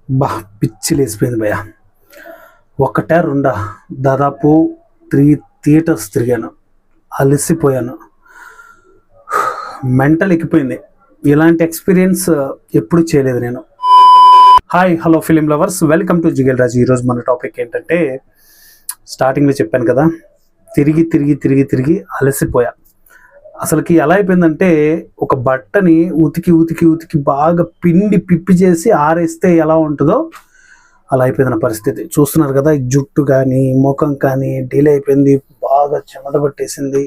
బా పిచ్చి లేసిపోయింది భయ్య. ఒకటే రెండా దాదాపు 3 థియేటర్స్ తిరిగాను, అలసిపోయాను, మెంటల్ ఎక్కిపోయింది. ఇలాంటి ఎక్స్పీరియన్స్ ఎప్పుడు చేయలేదు నేను. Hi hello film lovers, welcome to Jigel Raju. ఈరోజు మన టాపిక్ ఏంటంటే, స్టార్టింగ్లో చెప్పాను కదా, తిరిగి తిరిగి తిరిగి తిరిగి అలసిపోయా. అసలుకి ఎలా అయిపోయిందంటే, ఒక బట్టని ఉతికి ఉతికి ఉతికి బాగా పిండి పిప్పి చేసి ఆరేస్తే ఎలా ఉంటుందో అలా అయిపోయింది నా పరిస్థితి. చూస్తున్నారు కదా, జుట్టు కానీ ముఖం కానీ డీలే అయిపోయింది, బాగా చెమట పట్టేసింది.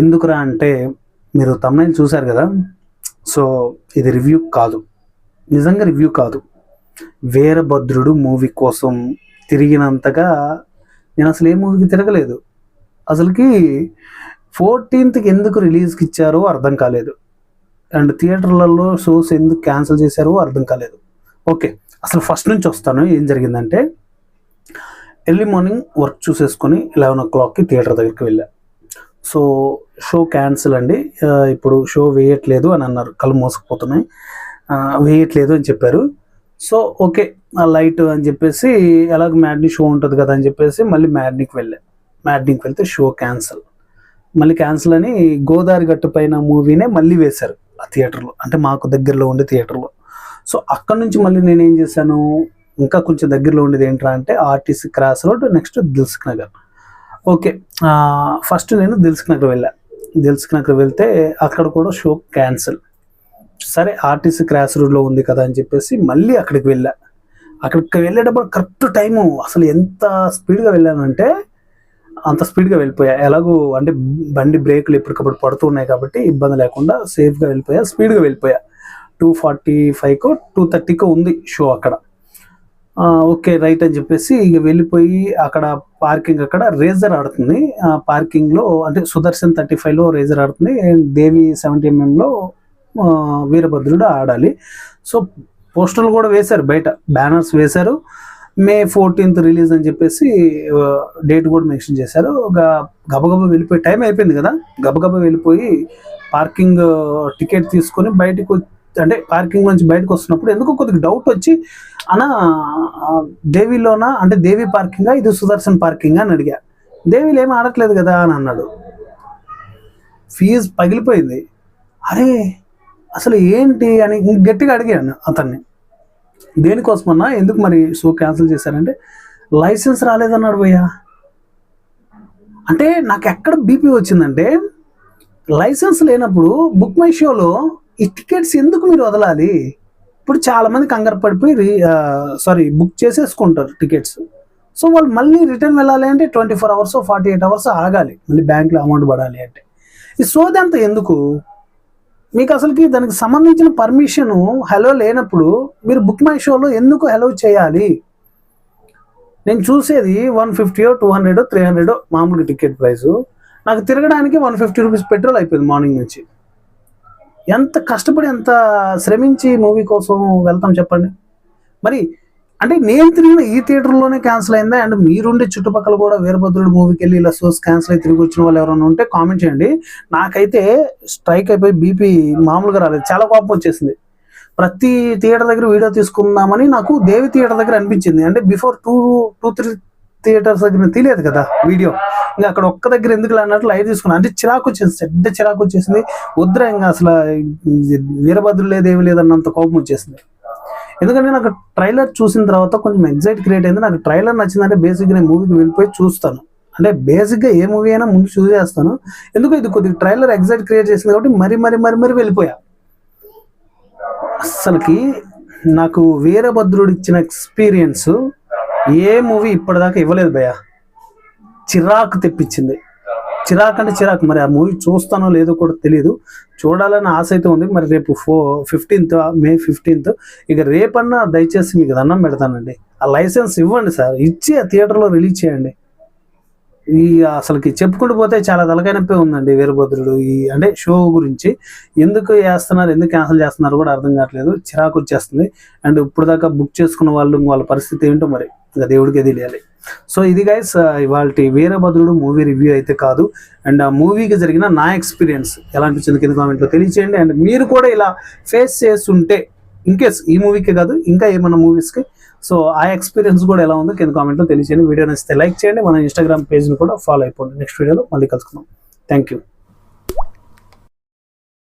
ఎందుకురా అంటే, మీరు తమ్నైల్ చూశారు కదా. సో ఇది రివ్యూ కాదు, నిజంగా రివ్యూ కాదు. వీరభద్రుడు మూవీ కోసం తిరిగినంతగా నేను అసలు ఏ మూవీకి తిరగలేదు. అసలుకి 14th ఎందుకు రిలీజ్కి ఇచ్చారో అర్థం కాలేదు, అండ్ థియేటర్లలో షోస్ ఎందుకు క్యాన్సిల్ చేశారో అర్థం కాలేదు. ఓకే, అసలు ఫస్ట్ నుంచి వస్తాను. ఏం జరిగిందంటే, ఎర్లీ మార్నింగ్ వర్క్ చూసేసుకొని 11 o'clockకి థియేటర్ దగ్గరికి వెళ్ళా. సో షో క్యాన్సిల్ అండి, ఇప్పుడు షో వేయట్లేదు అని అన్నారు. కళ్ళు మోసుకుపోతున్నాయి, వేయట్లేదు అని చెప్పారు. సో ఓకే, లైట్ అని చెప్పేసి, ఎలాగ మ్యాడ్నీ షో ఉంటుంది కదా అని చెప్పేసి మళ్ళీ మ్యాడ్నీకి వెళ్తే షో క్యాన్సిల్. మళ్ళీ క్యాన్సిల్ అని గోదావరి గట్టు పైన మూవీనే మళ్ళీ వేశారు ఆ థియేటర్లో, అంటే మాకు దగ్గరలో ఉండే థియేటర్లో. సో అక్కడ నుంచి మళ్ళీ నేను ఏం చేశాను, ఇంకా కొంచెం దగ్గరలో ఉండేది ఏంట్రా అంటే RTC cross road, next Dilsukh Nagar. Okay, first నేను దిల్సుఖ్ నగర్ వెళ్తే అక్కడ కూడా షో క్యాన్సిల్. సరే, ఆర్టీసీ క్రాస్ రోడ్లో ఉంది కదా అని చెప్పేసి మళ్ళీ అక్కడికి వెళ్ళేటప్పుడు కరెక్ట్ టైము. అసలు ఎంత స్పీడ్గా వెళ్ళానంటే అంత స్పీడ్గా వెళ్ళిపోయా. ఎలాగో అంటే బండి బ్రేకులు ఎప్పటికప్పుడు పడుతున్నాయి కాబట్టి ఇబ్బంది లేకుండా సేఫ్గా స్పీడ్గా వెళ్ళిపోయా. 2:45కో 2:30కో ఉంది షో అక్కడ. ఓకే రైట్ అని చెప్పేసి ఇక వెళ్ళిపోయి అక్కడ పార్కింగ్, అక్కడ రేజర్ ఆడుతుంది పార్కింగ్లో, అంటే సుదర్శన్ 35లో రేజర్ ఆడుతుంది, దేవి 70mmలో వీరభద్రుడు ఆడాలి. సో పోస్టర్లు కూడా వేశారు, బయట బ్యానర్స్ వేశారు. May 14th రిలీజ్ అని చెప్పేసి డేట్ కూడా మెన్షన్ చేశారు. గబగబా వెళ్ళిపోయి, టైం అయిపోయింది కదా, గబగబా వెళ్ళిపోయి పార్కింగ్ టికెట్ తీసుకొని బయటకు, అంటే పార్కింగ్ నుంచి బయటకు వస్తున్నప్పుడు ఎందుకో కొద్దిగా డౌట్ వచ్చి, అన్న దేవిలోనా, అంటే దేవి పార్కింగా ఇది సుదర్శన్ పార్కింగా అని అడిగా. దేవిలో ఏమీ ఆడట్లేదు కదా అని అన్నాడు. ఫీజు పగిలిపోయింది. అరే అసలు ఏంటి అని గట్టిగా అడిగాను అతన్ని, దేనికోసమన్నా, ఎందుకు మరి షో క్యాన్సిల్ చేశారంటే, లైసెన్స్ రాలేదన్నాడు భయ్యా. అంటే నాకు ఎక్కడ బీపీ వచ్చిందంటే, లైసెన్స్ లేనప్పుడు బుక్ మై షోలో ఈ టికెట్స్ ఎందుకు మీరు వదలాలి? ఇప్పుడు చాలామంది కంగారు పడిపోయి బుక్ చేసేసుకుంటారు టికెట్స్. సో వాళ్ళు మళ్ళీ రిటర్న్ వెళ్ళాలి అంటే 24 hours 48 hours ఆగాలి, మళ్ళీ బ్యాంక్లో అమౌంట్ పడాలి అంటే. ఈ సోది అంతా ఎందుకు? మీకు అసలుకి దానికి సంబంధించిన పర్మిషను హలో లేనప్పుడు మీరు బుక్ మై షోలో ఎందుకు హలో చేయాలి? నేను చూసేది 150 200 300 మామూలుగా టికెట్ ప్రైసు. నాకు తిరగడానికి 150 రూపీస్ పెట్రోల్ అయిపోయింది మార్నింగ్ నుంచి. ఎంత కష్టపడి, ఎంత శ్రమించి మూవీ కోసం వెళ్తాం చెప్పండి. మరి అంటే నేను తిరిగిన ఈ థియేటర్లోనే క్యాన్సిల్ అయిందా? అండ్ మీరుండే చుట్టుపక్కల కూడా వీరభద్రుడు మూవీకి వెళ్ళి ఇలా షోస్ క్యాన్సిల్ అయి తిరిగి వచ్చిన వాళ్ళు ఎవరైనా ఉంటే కామెంట్ చేయండి. నాకైతే స్ట్రైక్ అయిపోయి బీపీ మామూలుగా రాలేదు, చాలా కోపం వచ్చేసింది. ప్రతి థియేటర్ దగ్గర వీడియో తీసుకుందామని నాకు దేవి థియేటర్ దగ్గర అనిపించింది. అంటే బిఫోర్ 2-3 థియేటర్స్ దగ్గర తీయలేదు కదా వీడియో, ఇంకా అక్కడ ఒక్క దగ్గర ఎందుకు అన్నట్లు లైట్ తీసుకున్నాను. అంటే చిరాకు వచ్చేసింది, చెడ్డ చిరాకు వచ్చేసింది. వద్దురా, ఇంకా అసలు వీరభద్రుడు లేదేమి లేదన్నంత కోపం వచ్చేసింది. ఎందుకంటే నాకు ట్రైలర్ చూసిన తర్వాత కొంచెం ఎగ్జైట్ క్రియేట్ అయింది. నాకు ట్రైలర్ నచ్చిందంటే బేసిక్గా నేను మూవీకి వెళ్ళిపోయి చూస్తాను. అంటే బేసిక్గా ఏ మూవీ అయినా ముందు చూసేస్తాను. ఎందుకు ఇది కొద్దిగా ట్రైలర్ ఎగ్జైట్ క్రియేట్ చేసింది కాబట్టి మరి వెళ్ళిపోయా. అసలుకి నాకు వీరభద్రుడు ఇచ్చిన ఎక్స్పీరియన్స్ ఏ మూవీ ఇప్పటిదాకా ఇవ్వలేదు భయ్య. చిరాకు తెప్పించింది, చిరాకు అంటే చిరాకు. మరి ఆ మూవీ చూస్తానో లేదో కూడా తెలియదు, చూడాలని ఆశ అయితే ఉంది. మరి రేపు May 15th, ఇక రేపన్నా దయచేసి మీకు దండం పెడతానండి, ఆ లైసెన్స్ ఇవ్వండి సార్, ఇచ్చి ఆ థియేటర్లో రిలీజ్ చేయండి. ఈ అసలుకి చెప్పుకుంటూ పోతే చాలా తలకాయ నొప్పి ఉందండి వీరభద్రుడు ఈ అంటే షో గురించి. ఎందుకు వేస్తున్నారు, ఎందుకు క్యాన్సిల్ చేస్తున్నారు కూడా అర్థం కావట్లేదు, చిరాకు వచ్చేస్తుంది. అండ్ ఇప్పుడు దాకా బుక్ చేసుకున్న వాళ్ళ పరిస్థితి ఏంటో మరి ఇంకా దేవుడికే తెలియాలి. సో ఇది గైస్ ఇవాళ వీరభద్రుడు మూవీ రివ్యూ అయితే కాదు, అండ్ ఆ మూవీకి జరిగిన నా ఎక్స్పీరియన్స్ ఎలా అనిపించింది కింద కామెంట్లో తెలియచేయండి. అండ్ మీరు కూడా ఇలా ఫేస్ చేస్తుంటే ఇన్ కేస్ ఈ మూవీకే కాదు ఇంకా ఏమైనా మూవీస్కి, సో ఆ ఎక్స్పీరియన్స్ కూడా ఎలా ఉందో కింద కామెంట్లో తెలియచేయండి. వీడియో నచ్చితే లైక్ చేయండి, మన ఇన్స్టాగ్రామ్ పేజ్ని కూడా ఫాలో అయిపోండి. నెక్స్ట్ వీడియోలో మళ్ళీ కలుసుకుందాం. Thank you.